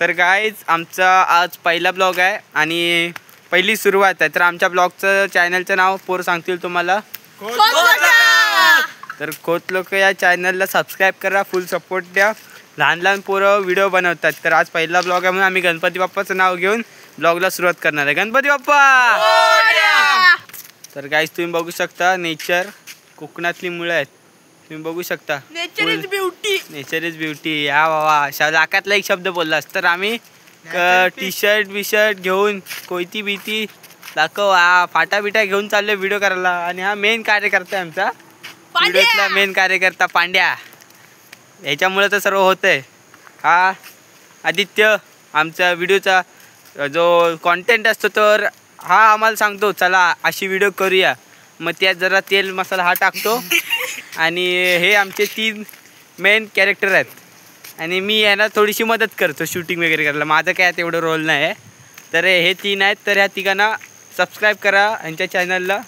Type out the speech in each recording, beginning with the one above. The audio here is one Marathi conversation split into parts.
तर गाईज आमचा आज पहिला ब्लॉग आहे आणि पहिली सुरुवात आहे. तर आमच्या ब्लॉगचं चॅनलचं नाव पोर सांगतील तुम्हाला. तर खोत लोक या चॅनलला सबस्क्राईब करा, फुल सपोर्ट द्या. लहान लहान पोरं व्हिडिओ बनवतात. तर आज पहिला ब्लॉग आहे म्हणून आम्ही गणपती बाप्पाचं नाव घेऊन ब्लॉगला सुरुवात करणार आहे. गणपती बाप्पा. तर गाईज तुम्ही बघू शकता नेचर, कोकणातली मुळे आहेत तुम्ही बघू शकता. Nature is beauty. Nature is beauty. या बाबा लाखातला एक शब्द बोललास. तर आम्ही टी शर्ट बिशर्ट घेऊन कोयती बीती दाखव फाटा बिटा घेऊन चाललोय व्हिडिओ करायला. आणि हा मेन कार्यकर्ता आहे आमचा व्हिडिओतला, मेन कार्यकर्ता पांड्या. ह्याच्यामुळे तर सर्व होतंय. हा आदित्य आमचा व्हिडिओचा जो कॉन्टेंट असतो तर हा आम्हाला सांगतो चला अशी व्हिडिओ करूया. मग त्यात जरा तेल मसाला हा टाकतो. आणि हे आमचे 3 मेन कॅरेक्टर आहेत. आणि मी यांना थोडीशी मदत करतो शूटिंग वगैरे करायला. माझं काय तेवढं रोल नाही आहे. तर हे 3 आहेत. तर ह्या तिघांना सबस्क्राईब करा यांच्या चॅनलला.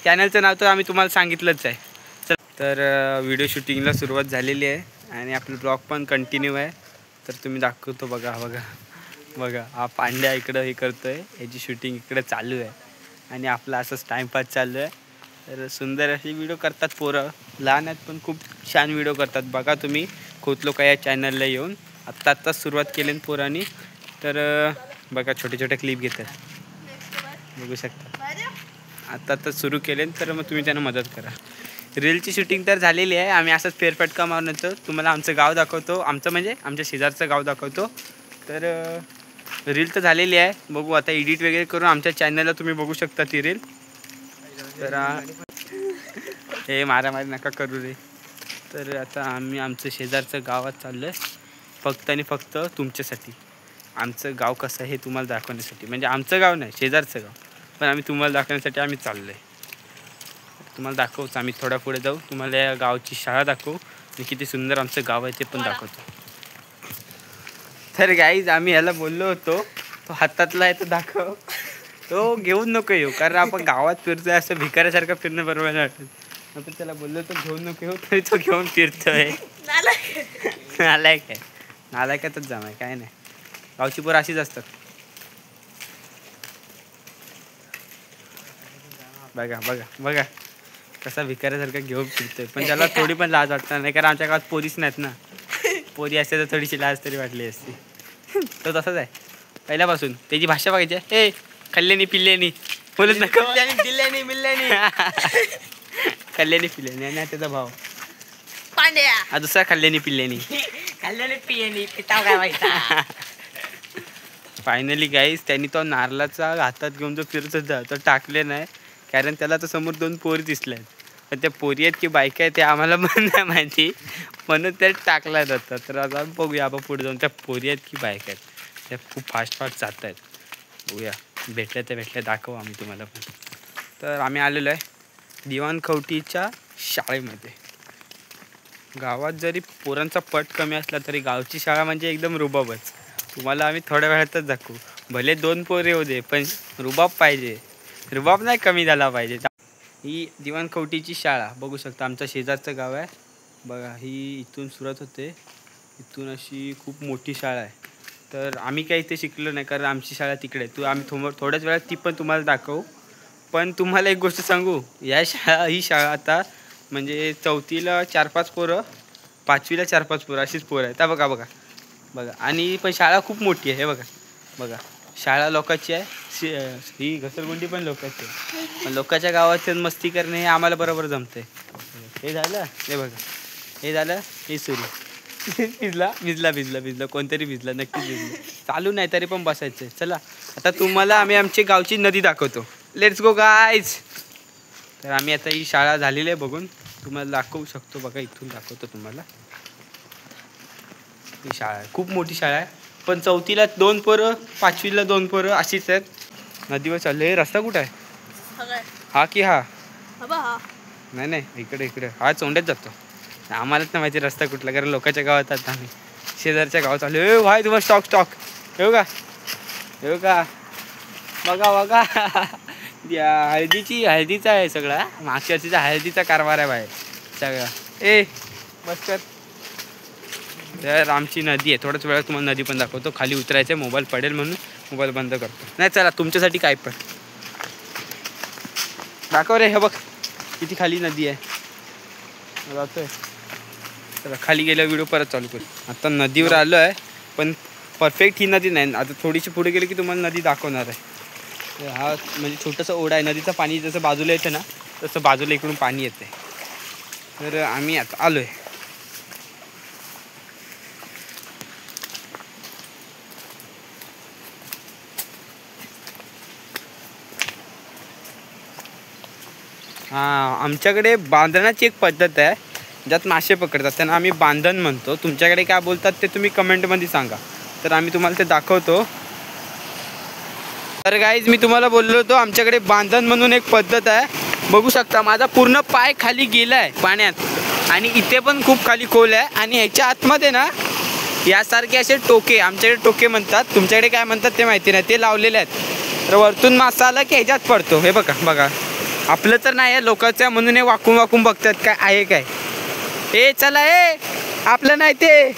चॅनलचं नाव तर आम्ही तुम्हाला सांगितलंच आहे. तर व्हिडिओ शूटिंगला सुरुवात झालेली आहे आणि आपलं ब्लॉग पण कंटिन्यू आहे. तर तुम्ही दाखवतो बघा बघा बघा. हा पांड्या इकडं हे करतो आहे, याची शूटिंग इकडं चालू आहे आणि आपला असंच टाईमपास चालू आहे. तर सुंदर अशी व्हिडिओ करतात पोरं, लहान आहेत पण खूप छान व्हिडिओ करतात. बघा तुम्ही खोत लोक या चॅनलला येऊन आत्ताच सुरुवात केली पोरांनी. तर बघा छोटे छोटे क्लिप घेतात बघू शकता. आत्ताच सुरू केले तर मग तुम्ही त्यांना मदत करा. रीलची शूटिंग तर झालेली आहे. आम्ही असंच फेरफटका मारून येतो. तुम्हाला आमचं गाव दाखवतो, आमचं म्हणजे आमच्या शेजारचं गाव दाखवतो. तर रील तर झालेली आहे. बघू आता एडिट वगैरे करून आमच्या चॅनलला तुम्ही बघू शकता ती रील. तर हे मारामारी नका करू रे. तर आता आम्ही आमचं शेजारचं गावात चाललो आहे फक्त आणि फक्त तुमच्यासाठी. आमचं गाव कसं आहे हे तुम्हाला दाखवण्यासाठी. म्हणजे आमचं गाव नाही, शेजारचं गाव, पण आम्ही तुम्हाला दाखवण्यासाठी आम्ही चाललो आहे. तुम्हाला दाखवतो आम्ही थोडा पुढे जाऊ, तुम्हाला या गावची शाळा दाखवू आणि किती सुंदर आमचं गाव आहे ते पण दाखवतो. तर गाईज आम्ही ह्याला बोललो होतो तो हातातला आहे तो दाखव, तो घेऊन नको येऊ कारण आपण गावात फिरतोय असं भिकाऱ्यासारखं फिरणं बरोबर नाही वाटत. आपण त्याला बोललो तो घेऊन नको येऊ तरी तो घेऊन फिरतोय. नालायक आहे, नालायकातच जामाय काय नाही. गावची पोरं अशीच असतात. बघा बघा बघा कसा भिकाऱ्यासारखं घेऊन फिरतोय. पण त्याला थोडी पण लाज वाटणार नाही कारण आमच्या गावात पोरीच नाहीत ना. पोरी असते तर थोडीशी लाज तरी वाटली असती. तो तसाच आहे पहिल्यापासून. त्याची भाषा बघायची हे खाल्ल्यानी पिल्ल्यानी बोलत नका. दिल्यानी मिल्ल्यानी खाल्ल्यानी पिल्ल्यानी. आणि त्याचा भाव पांड्या हा दुसरा खाल्ल्यानी पिल्ल्यानी. खाल्ल्यानी पियानी पिताव काय माहिती. फायनली गाईज त्यांनी तो नारळाचा हातात घेऊन जो फिरत होता तो टाकले नाही कारण त्याला तर समोर 2 पोरी दिसल्या आहेत. पण त्या पोरी आहेत की बायका आहेत ते आम्हाला पण नाही माहिती म्हणून त्या टाकला जातात. तर आता बघूया आपण पुढे जाऊन त्या पोरी आहेत की बायका आहेत. त्या खूप फास्ट जात आहेत. बघूया भेटल्या दाखवू आम्ही तुम्हाला पण. तर आम्ही आलेलो आहे दिवाणखवटीच्या शाळेमध्ये. गावात जरी पोरांचा पट कमी असला तरी गावची शाळा म्हणजे एकदम रुबाबच. तुम्हाला आम्ही थोड्या वेळातच दाखवू. भले 2 पोरे येऊ दे पण रुबाब पाहिजे, रुबाब नाही कमी झाला पाहिजे. ही दिवाणखवटीची शाळा बघू शकता. आमच्या शेजारचं गाव आहे बघा. ही इथून सुरुवात होते, इथून अशी खूप मोठी शाळा आहे. तर आम्ही काही इथे शिकलो नाही कारण आमची शाळा तिकडे आहे. आम्ही थोड्याच वेळात ती पण तुम्हाला दाखवू. पण तुम्हाला एक गोष्ट सांगू, ही शाळा आता म्हणजे 4थीला 4-5 पोरं, 5वीला 4-5 पोरं अशीच पोरं आहेत. बघा बघा बघा. आणि पण शाळा खूप मोठी आहे. हे बघा बघा शाळा लोकांची आहे. ही घसरगुंडी पण लोकांची आहे. पण लोकांच्या गावात मस्ती करणे हे आम्हाला बरोबर जमते. हे झालं, हे बघा हे झालं, हे सुरू. भिजला कोणतरी भिजला, नक्कीच भिजला. चालू नाही तरी पण बसायचं. चला आता तुम्हाला आम्ही आमची गावची नदी दाखवतो. Let's go guys. तर आम्ही आता ही शाळा झालेली आहे बघून तुम्हाला दाखवू शकतो. बघा इथून दाखवतो तुम्हाला. ही शाळा आहे, खूप मोठी शाळा आहे. पण 4थीला 2 पोरं, 5वीला 2 पोरं अशीच आहेत. नदीवर चाललं. हे रस्ता कुठं आहे? हा की हा? नाही इकडे हा चोंड्यात जातो. आम्हालाच नाही माहिती रस्ता कुठला कारण लोकांच्या गावात आता आम्ही शेजारच्या गावात आलो. ए भाई तुम्हाला स्टॉक येऊ का बघा बघा. हळदीचा आहे सगळा. मागच्या वर्षीचा हळदीचा कारभार आहे बाहेर सगळा. ए बस कर. तर आमची नदी आहे. थोड्याच वेळात तुम्हाला नदी पण दाखवतो. खाली उतरायचं आहे, मोबाईल पडेल म्हणून मोबाईल बंद करतो. नाही चला तुमच्यासाठी काय पण दाखव रे. हे बघ किती खाली नदी आहे. जातोय चला खाली गेल्या व्हिडिओ परत चालू करू. आता नदीवर आलो आहे पण परफेक्ट ही नदी नाही. आता थोडीशी पुढे गेली की तुम्हाला नदी दाखवणार आहे. हा म्हणजे छोटंसं ओढा आहे. नदीचं पाणी जसं बाजूला येतं ना तसं बाजूला इकडून पाणी येते. तर आम्ही आता आलो आहे. हां आमच्याकडे बांधण्याची एक पद्धत आहे ज्यात मासे पकडतात. त्यांना आम्ही बांधण म्हणतो. तुमच्याकडे काय बोलतात ते तुम्ही कमेंटमध्ये सांगा. तर आम्ही तुम्हाला ते दाखवतो. तर गाईज मी तुम्हाला बोललो होतो आमच्याकडे बांधण म्हणून एक पद्धत आहे. बघू शकता माझा पूर्ण पाय खाली गेला आहे पाण्यात आणि इथे पण खूप खाली खोल आहे. आणि ह्याच्या आतमध्ये ना यासारखे असे टोके, आमच्याकडे टोके म्हणतात, तुमच्याकडे काय म्हणतात ते माहिती नाही, ते लावलेले आहेत. तर वरतून मासा आला की ह्याच्यात पडतो. हे बघा बघा आपलं तर नाही आहे लोकांचं म्हणून हे वाकून वाकून बघतात काय आहे काय. ए चला ए आपलं नाही ते.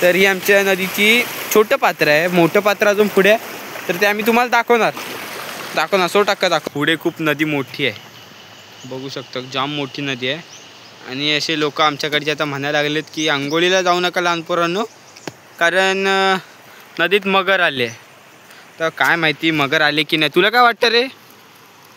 तर ही आमच्या नदीची छोटं पात्र आहे. मोठं पात्र अजून पुढे आहे तर ते आम्ही तुम्हाला दाखवणार सो टाका दाखव. पुढे खूप नदी मोठी आहे बघू शकतो. जाम मोठी नदी आहे. आणि असे लोक आमच्याकडचे आता म्हणायला लागलेत की आंघोळीला जाऊ नका लहान पोरांनो कारण नदीत मगर आले. तर काय माहिती मगर आले की नाही. तुला काय वाटतं रे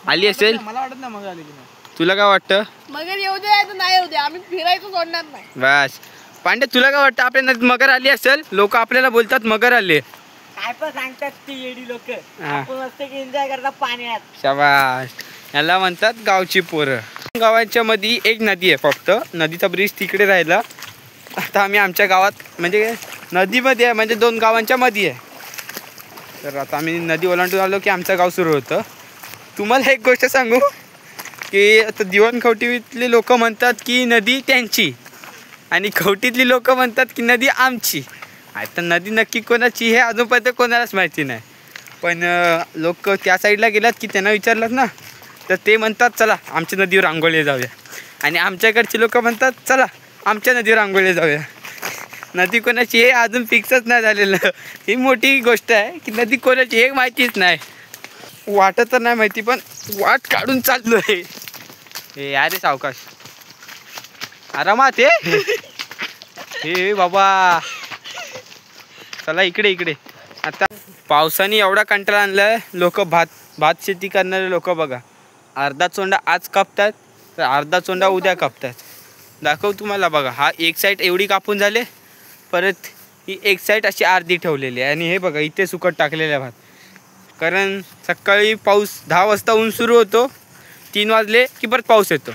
आली असेल? मला वाटत नाही मगर आली की नाही. तुला काय वाटतं? मगर येऊ दे तर नाही येऊ दे आम्ही फिरायचं सोडणार नाही. बस पांडे तुला काय वाटतं आपल्या नदीत मगर आली असेल? लोक आपल्याला बोलतात मगर आले. काय पण सांगतात ती येडी लोक. आपण मस्त एन्जॉय करतात पाण्यात. शाबास याला म्हणतात गावची पोरं. गावाच्या मध्ये एक नदी आहे फक्त. नदीचा ब्रिज तिकडे राहिला. आता आम्ही आमच्या गावात म्हणजे नदीमध्ये आहे म्हणजे 2 गावांच्या मध्ये आहे. तर आता आम्ही नदी ओलांडून आलो की आमचं गाव सुरू होतं. तुम्हाला एक गोष्ट सांगू की आता दिवणखवटीतले लोक म्हणतात की नदी त्यांची आणि खवटीतली लोक म्हणतात की नदी आमची. आता नदी नक्की कोणाची हे अजूनपर्यंत कोणालाच माहिती नाही. पण लोक त्या साईडला गेलात की त्यांना विचारलात ना तर ते म्हणतात चला आमच्या नदीवर आंघोळीला जाऊया. आणि आमच्याकडचे लोक म्हणतात चला आमच्या नदीवर आंघोळीला जाऊया. नदी कोणाची हे अजून फिक्सच नाही झालेलं. ही मोठी गोष्ट आहे की नदी कोणाची हे माहितीच नाही. वाटत तर नाही माहिती पण वाट काढून चाललो आहे. हे अरे सावकाश आरामात हे बाबा. चला इकडे. आता पावसाने एवढा कंटाळा आणलाय. लोक भात शेती करणारे लोक बघा अर्धा चोंडा आज कापतात तर अर्धा चोंडा उद्या कापतात. दाखव तुम्हाला बघा. हा एक साईड एवढी कापून झाले परत ही एक साईड अशी अर्धी ठेवलेली आहे. आणि हे बघा इथे सुकट टाकलेलं आहे भात. कारण सकाळी पाऊस 10 वाजता ऊन सुरू होतो 3 वाजले की परत पाऊस येतो.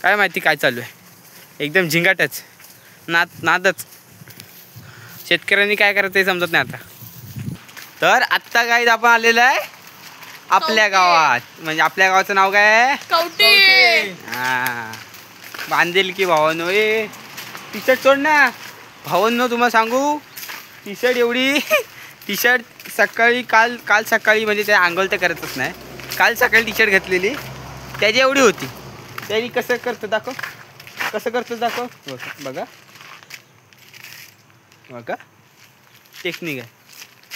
काय माहिती काय चालू आहे. एकदम झिंगाटच नादच. शेतकऱ्यांनी काय करायचं ते समजत नाही आता. तर आत्ता काय आपण आलेलं आहे आपल्या गावात. म्हणजे आपल्या गावाचं नाव काय आहे? कवटी. हां बांधेल की भावांनो. टी शर्ट सोड ना भावांनो. तुम्हाला सांगू टी शर्ट सकाळी काल सकाळी म्हणजे ते आंघोळ तर करतच नाही. काल सकाळी टी शर्ट घातलेली त्याची एवढी होती. त्याची कसं करतो दाखव. बघा टेक्निक आहे.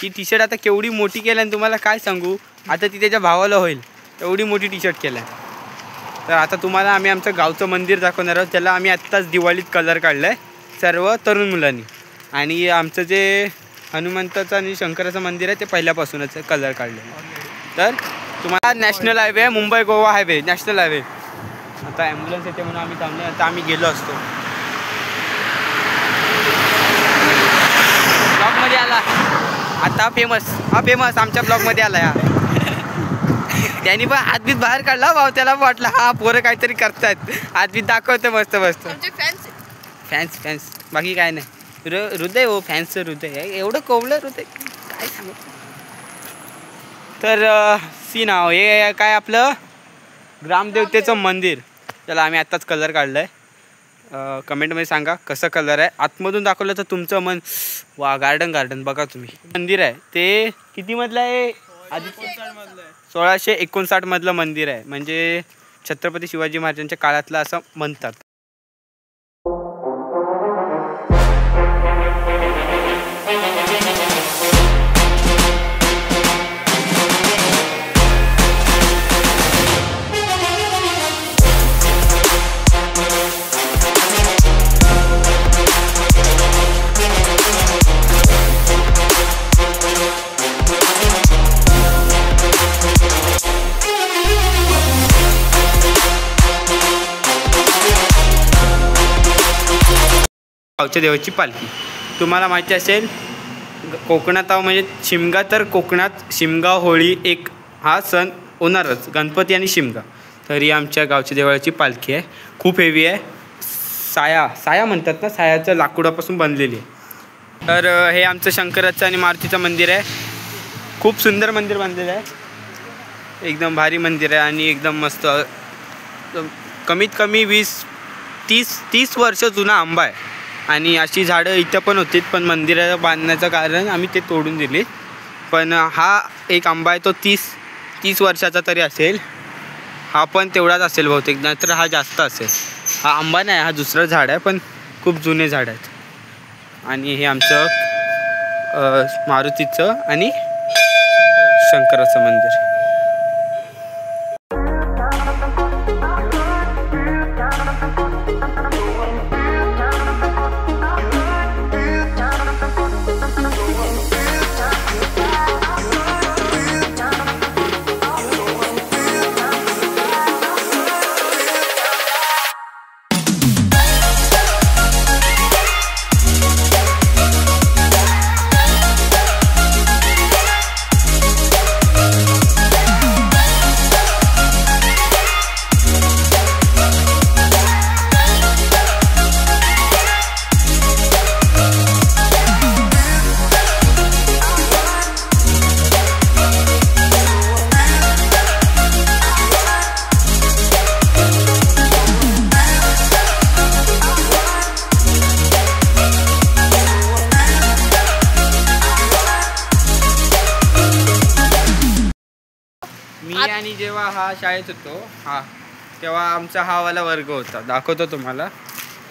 ती टी शर्ट आता केवढी मोठी केली आणि तुम्हाला काय सांगू. आता ती त्याच्या भावाला होईल एवढी मोठी टी शर्ट केलं आहे. तर आता तुम्हाला आम्ही आमचं गावचं मंदिर दाखवणार आहोत. त्याला आम्ही आत्ताच दिवाळीत कलर काढला आहे सर्व तरुण मुलांनी. आणि आमचं जे हनुमंताचं आणि शंकराचं मंदिर आहे ते पहिल्यापासूनच कलर काढलेलं. तर तुम्हाला नॅशनल हायवे आहे Mumbai Goa highway national highway. आता ॲम्ब्युलन्स येते म्हणून आम्ही थांबलो. आता आम्ही गेलो असतो. ब्लॉगमध्ये आला आता फेमस आमच्या ब्लॉगमध्ये आला. त्यांनी पण हातबीत बाहेर काढला भाऊ. त्याला वाटलं हा पोरं काहीतरी करतात. हातबीत दाखवतं मस्त फॅन्स बाकी काय नाही. हृदय हो फॅन्सचं हृदय आहे. एवढं कोवलं हृदय काय सांगू. तर सी नाव हे काय आपलं ग्रामदेवतेचं मंदिर. त्याला आम्ही आत्ताच कलर काढला आहे. कमेंटमध्ये सांगा कसं कलर आहे. आतमधून दाखवलं तर तुमचं मन वा. गार्डन बघा तुम्ही. मंदिर आहे ते किती मधलं आहे? 1659 मधलं मंदिर आहे. म्हणजे छत्रपती शिवाजी महाराजांच्या काळातलं असं म्हणतात. गावच्या देवाची पालखी. तुम्हाला माहिती असेल कोकणात म्हणजे शिमगा, तर कोकणात शिमगा होळी एक हा सण होणारच, गणपती आणि शिमगा. तरी आमच्या गावच्या देवाची पालखी आहे, खूप हेवी आहे. साया म्हणतात ना, सायाचं लाकूडापासून बनलेली आहे. तर हे आमचं शंकराचं आणि मारुतीचं मंदिर आहे. खूप सुंदर मंदिर बांधलेलं आहे, एकदम भारी मंदिर आहे आणि एकदम मस्त. कमीत कमी 20-30 वर्ष जुना आंबा आहे आणि अशी झाडं इथं पण होती, पण मंदिराचं बांधण्याचं कारण आम्ही ते तोडून दिले. पण हा एक आंबा आहे तो 30 वर्षाचा तरी असेल. हा पण तेवढाच असेल बहुतेक, नाहीतर हा जास्त असेल. हा आंबा नाही, हा दुसरं झाड आहे, पण खूप जुने झाड आहेत. आणि हे आमचं मारुतीचं आणि शंकराचं मंदिर. मी आणि जेव्हा हा शाळेत होतो तेव्हा आमचा हा वाला वर्ग होता, दाखवतो तुम्हाला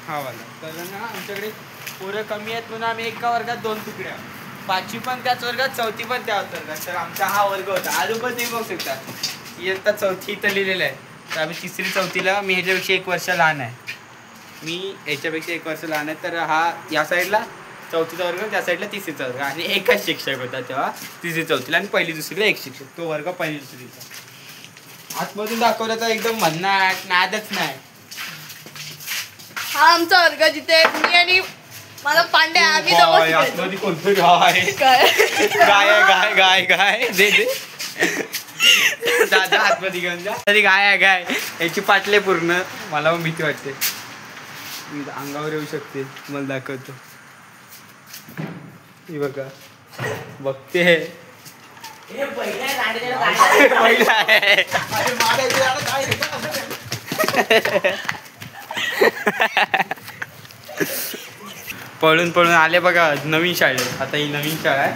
हा वाला. तर ना आमच्याकडे पोरं कमी आहेत म्हणून आम्ही एका वर्गात 2 तुकड्या, 5वी पण त्याच वर्गात, 4थी पण त्याच वर्गात. तर आमचा हा वर्ग होता. आजू पण ते बघू शकता, इयत्ता 4थी इथं लिहिलेलं आहे. तर आम्ही 3री-4थीला, मी ह्याच्यापेक्षा 1 वर्ष लहान आहे. मी ह्याच्यापेक्षा 1 वर्ष लहान आहे. तर हा या साईडला 4थीचा वर्ग, त्या साईडला 3रीचा वर्ग. आणि एकच शिक्षक होता तेव्हा 3री-4थीला, आणि 1ली-2रीला एक शिक्षक. तो वर्ग 1ली-2रीचा. आतमधून दाखवलं तर एकदम म्हणणार नादच नाही. हा आमचा वर्ग जिथे मी आणि माझा पांडे आम्ही आतमध्ये कोणतं गाव आहे? गाय दे दादा आतमध्ये घेऊन जा. तरी गाय याची पाटले पूर्ण. मला पण भीती वाटते, अंगावर येऊ शकते. मला दाखवतो, ही बघा, बघते. पळून आले बघा नवीन शाळेत. आता ही नवीन शाळा आहे,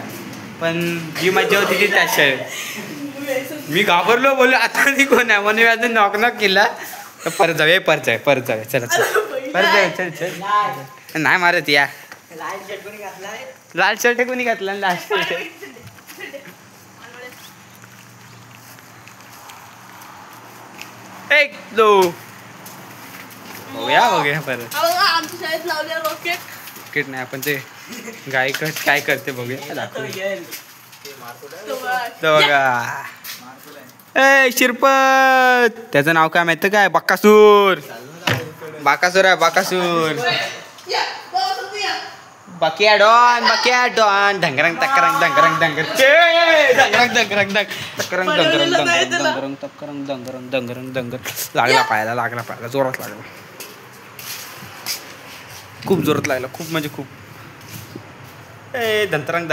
पण जी मजा होती ती त्याच शाळेत. मी घाबरलो, बोललो आता ती कोण आहे म्हणून अजून नॉक केला. तर परत जाऊया चला चल. नाही मारत या. लाल शर्ट कोणी घातला? लाल शर्ट. एक दो बघूया परत. आमच्या शाळेत लावले रॉकेट नाही, आपण ते गायकट काय करते बघूया, दाखवूया. बघा, ए शिरपत, त्याचं नाव काय माहिती काय? बकासूर आहे. बकिया डॉन ढंगरंग तकरंग लागला पायाला जोरात लागला. खूप जोरात लागला, खूप म्हणजे खूप. दंतरंग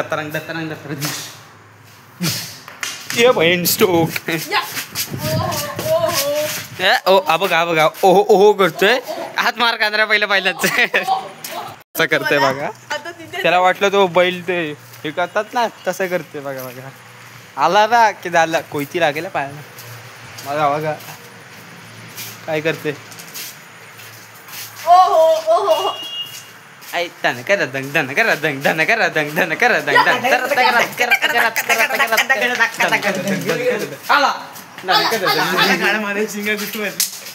ये बहीण स्टोक. बघा ओहो करतोय. हात मार कांद्रा पहिलाच असं करतोय बघा. त्याला वाटलं तो बैल ते हे करतात ना, तसं करते बघा. आला ना की झाला, कोयती लागेल पायाला. बघा काय करते.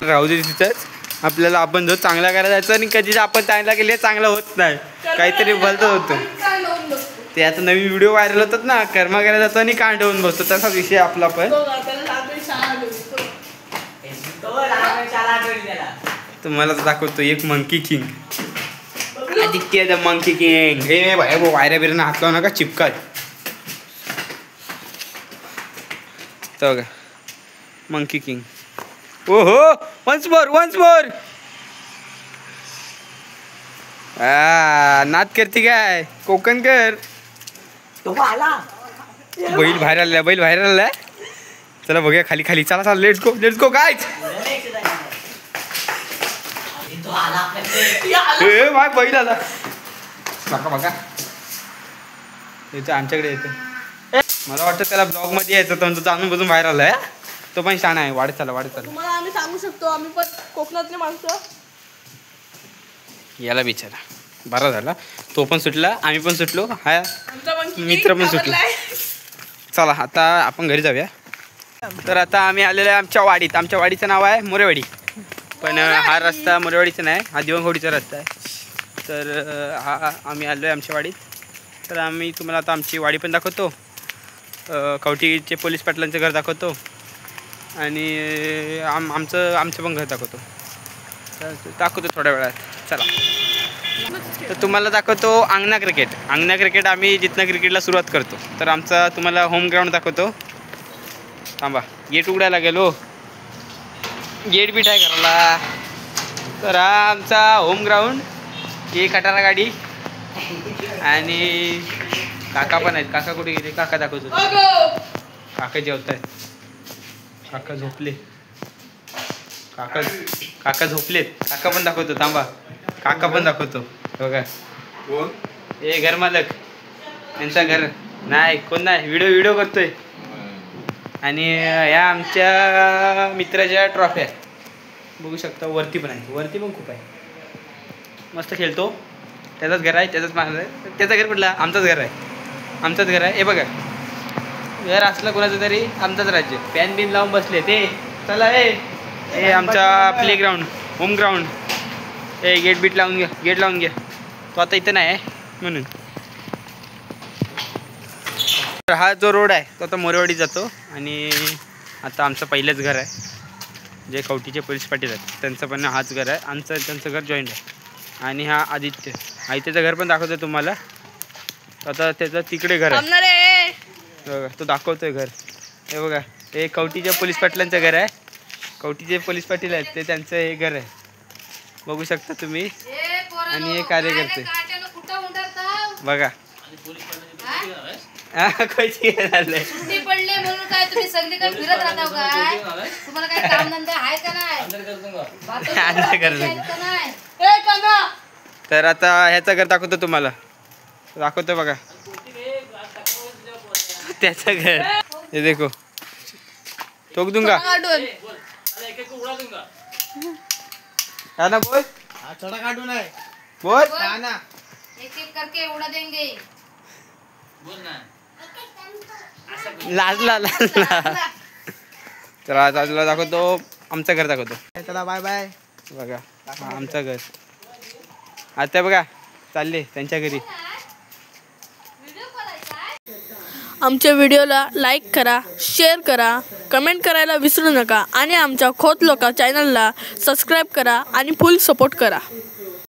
राहू दे तिथंच. आपल्याला आपण जो चांगला करायला जायचं आणि कधीच आपण चांगला केले चांगला होत नाही, काहीतरी भलतं होतं. ते आता नवीन व्हिडिओ व्हायरल होतात ना, कर्म करायला जातो आणि कांडवून बसतो, तसा विषय आपला. पण तुम्हाला दाखवतो एक monkey king. Aditya the monkey king. हे वायऱ्या बिऱ्यांना हात लावू नका, चिपकाल. तर बघा मंकी किंग. ओहो, वन्स मोर. नाद करते काय कोकणकर. तो आला. बैल बाहेर आलाय. चला बघूया खाली. चला लेट्स गो गाइस. ए बाय बैल आला. बघा येतो आमच्याकडे येतो. मला वाटतं त्याला ब्लॉग मध्ये यायचं होतं, तो जाणून बसून बाहेर आलाय. तो पण छान आहे. वाढत चालला. तुम्हाला आम्ही सांगू शकतो, आम्ही पण कोकणातले माणसं. याला बिचारा बरा झाला, तो पण सुटला, आम्ही पण सुटलो. हा आमचा मित्र पण सुटला. चला आता आपण घरी जाऊया. तर आता आम्ही आलेलो आहे आमच्या वाडीत. आमच्या वाडीचं नाव आहे मोरेवाडी, पण हा रस्ता मोरेवाडीचा नाही, हा दिवंगवाडीचा रस्ता आहे. तर आम्ही आलो आहे आमच्या वाडीत. तर आम्ही तुम्हाला आता आमची वाडी पण दाखवतो, कवठीचे पोलीस पाटलांचं घर दाखवतो, आणि आमचं पण घर दाखवतो. दाखवतो थोड्या वेळात. चला तर तुम्हाला दाखवतो अंगणा क्रिकेट. आम्ही जिथनं क्रिकेटला सुरुवात करतो. तर आमचा तुम्हाला होम ग्राउंड दाखवतो. थांबा, गेट उघडायला गेलो, गेट बी ट्राय करायला. तर हा आमचा होम ग्राउंड. ही खटारा गाडी आणि काका पण आहेत. काका कुठे गेले? काका दाखवतो. काका जेवत आहेत. काका झोपले. काका झोपलेत. काका पण दाखवतो. थांबा, काका पण दाखवतो. बघा हे घर मालक, यांचा घर नाही कोण नाही, व्हिडिओ करतोय. आणि या आमच्या मित्राच्या ट्रॉफ्या बघू शकता. वरती पण खूप आहे. मस्त खेळतो. त्याचंच घर आहे, त्याचंच माझं आहे. त्याचं घर कुठला? आमचंच घर आहे. हे बघा, घर असलं कोणाचं तरी, आमचंच राज्य. पॅन बिन लावून बसले ते. चला हे आमचा प्लेग्राऊंड, होम ग्राउंड. हे गेट लावून घ्या. तो आता इथं नाही आहे म्हणून. तर हा जो रोड आहे तो आता मोरेवाडी जातो. आणि आता आमचं पहिलंच घर आहे, जे कवठीचे पोलीस पाटील आहेत त्यांचं पण हाच घर आहे. त्यांचं घर जॉईंट आहे. आणि हा आदित्यचं घर पण दाखवतो तुम्हाला. आता त्याचं तिकडे घर आहे बघा, तो दाखवतोय घर. हे बघा, हे कवठीच्या पोलीस पाटलांचं घर आहे. कवठीचे पोलीस पाटील आहेत ते, त्यांचं हे घर आहे. बघू शकता तुम्ही. आणि हे कार्यकर्ते बघा. सुट्टी पडले म्हणून काय तुम्ही सगळे काय फिरत राहता काय? तुम्हाला काय काम धंदा आहे का नाही? तर आता ह्याचं घर दाखवतो तुम्हाला. दाखवतो बघा त्याचं घर. हे देखो, ठोक दूंगा. ना बोल, चढा काढून आहे. बोल ना, एक करके उड़ा देंगे. लाजला. तर आता तुला दाखवतो आमचं घर दाखवतो. चला बाय बाय. बघा आमचं घर. आता बघा चालले त्यांच्या घरी. आमच्या व्हिडिओला लाईक करा, शेअर करा, कमेंट करायला विसरू नका. आणि आमच्या खोत लोका चॅनलला सबस्क्राईब करा आणि फुल सपोर्ट करा.